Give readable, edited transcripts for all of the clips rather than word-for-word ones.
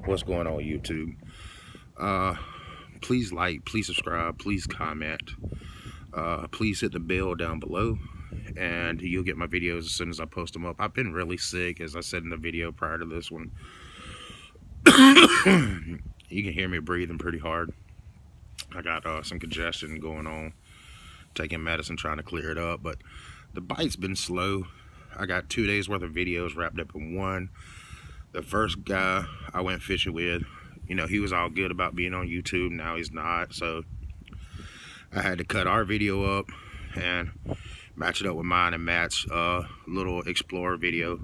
What's going on, YouTube? Please like, please subscribe, please comment, please hit the bell down below, and you'll get my videos as soon as I post them up. I've been really sick, as I said in the video prior to this one. You can hear me breathing pretty hard. I got some congestion going on, taking medicine, trying to clear it up, but the bite's been slow. I got 2 days worth of videos wrapped up in one. The first guy I went fishing with, you know, he was all good about being on YouTube. Now he's not, so I had to cut our video up and match it up with mine and Matt's little explorer video,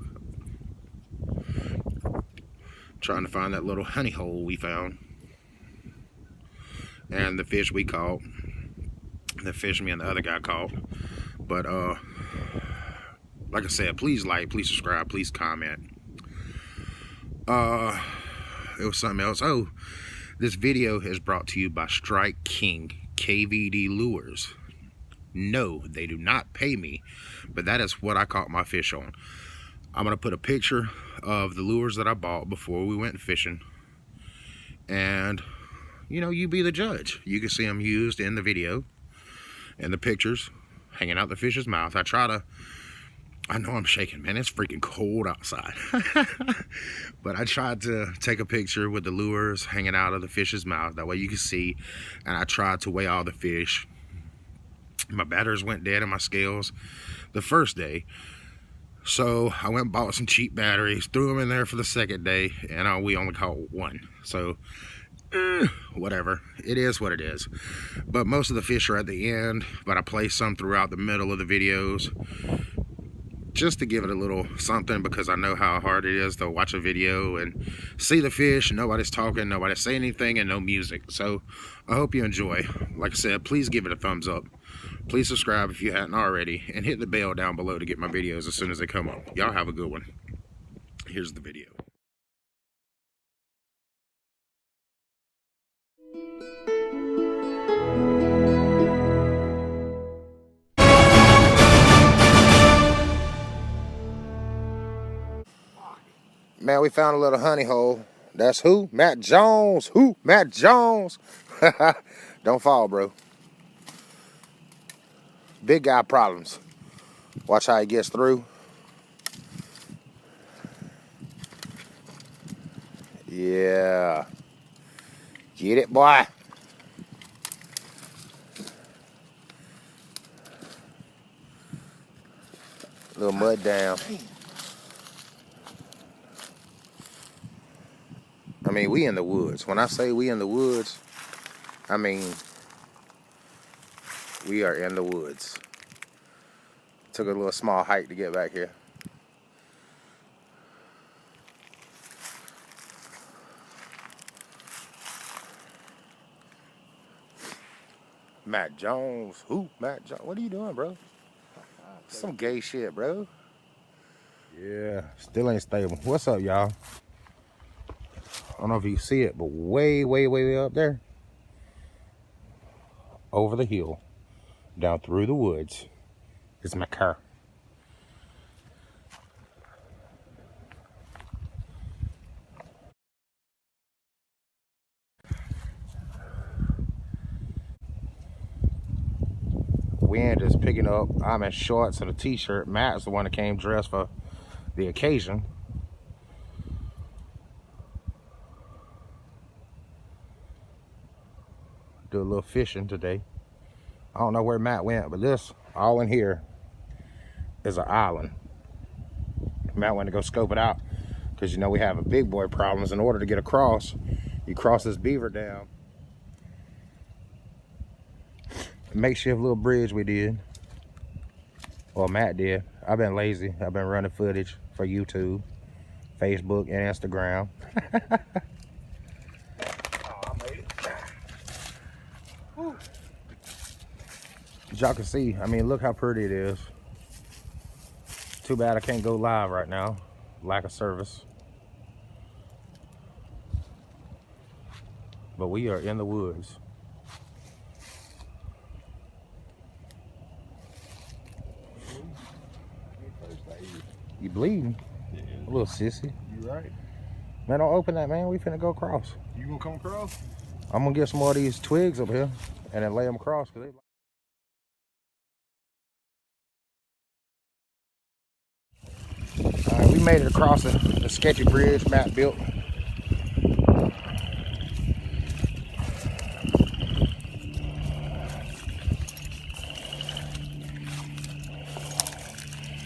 trying to find that little honey hole we found and the fish we caught, the fish me and the other guy caught. But like I said, please like, please subscribe, please comment. It was something else. Oh, this video is brought to you by Strike King KVD Lures. No, they do not pay me, but that is what I caught my fish on. I'm gonna put a picture of the lures that I bought before we went fishing, and you know, you be the judge. You can see them used in the video and the pictures hanging out the fish's mouth. I know I'm shaking, man. It's freaking cold outside. But I tried to take a picture with the lures hanging out of the fish's mouth. That way you can see. And I tried to weigh all the fish. My batteries went dead in my scales the first day. So I went and bought some cheap batteries, threw them in there for the second day, and we only caught one. So whatever, it is what it is. But most of the fish are at the end, but I placed some throughout the middle of the videos just to give it a little something, because I know how hard it is to watch a video and see the fish, nobody's talking, nobody's saying anything, and no music. So I hope you enjoy. Like I said, please give it a thumbs up, please subscribe if you hadn't already, and hit the bell down below to get my videos as soon as they come up. Y'all have a good one. Here's the video. Man, we found a little honey hole. That's who? Matt Jones. Who? Matt Jones. Don't fall, bro. Big guy problems. Watch how he gets through. Yeah. Get it, boy. Little mud down. I mean, we in the woods. When I say we in the woods, I mean, we are in the woods. Took a little small hike to get back here. Matt Jones. Who? Matt Jones. What are you doing, bro? Some gay shit, bro. Yeah, still ain't stable. What's up, y'all? I don't know if you see it, but way, way, way up there, over the hill, down through the woods, is my car. Wind is picking up. I'm in shorts and a t-shirt. Matt's the one that came dressed for the occasion. Do a little fishing today. I don't know where Matt went, but this all in here is an island. Matt went to go scope it out because, you know, we have a big boy problems. In order to get across, you cross this beaver dam. Makeshift little bridge we did. Well, Matt did. I've been lazy. I've been running footage for YouTube, Facebook, and Instagram. Y'all can see, I mean, look how pretty it is. Too bad I can't go live right now. Lack of service. But we are in the woods. You bleeding? Yeah. A little sissy. You right. Man, don't open that, man. We finna go across. You gonna come across? I'm gonna get some more of these twigs up here and then lay them across. Alright, we made it across the sketchy bridge Matt built. Come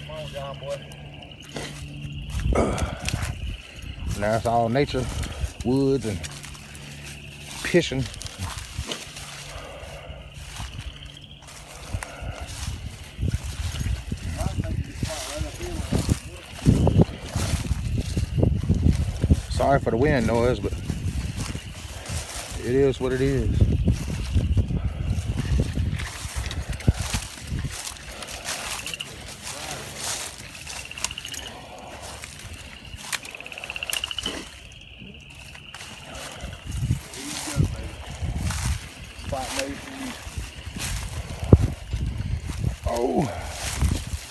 on, John boy. Now it's all nature, woods and fishing. Sorry for the wind noise, but it is what it is.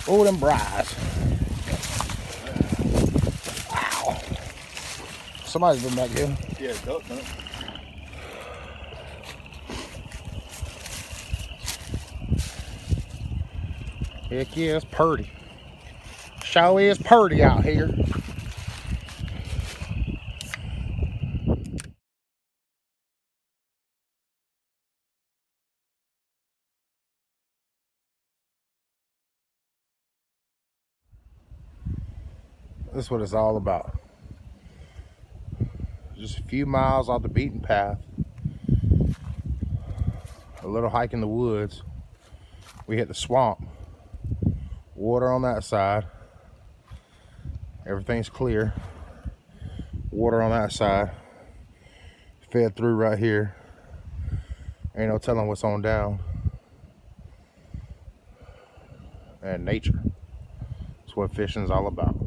Oh, them briars. Wow. Somebody's been back here. Yeah, duck hunt. Heck yeah, it's purty. Show is purty out here. This is what it's all about. Just a few miles off the beaten path. A little hike in the woods. We hit the swamp. Water on that side. Everything's clear. Water on that side. Fed through right here. Ain't no telling what's on down. And nature. That's what fishing's all about.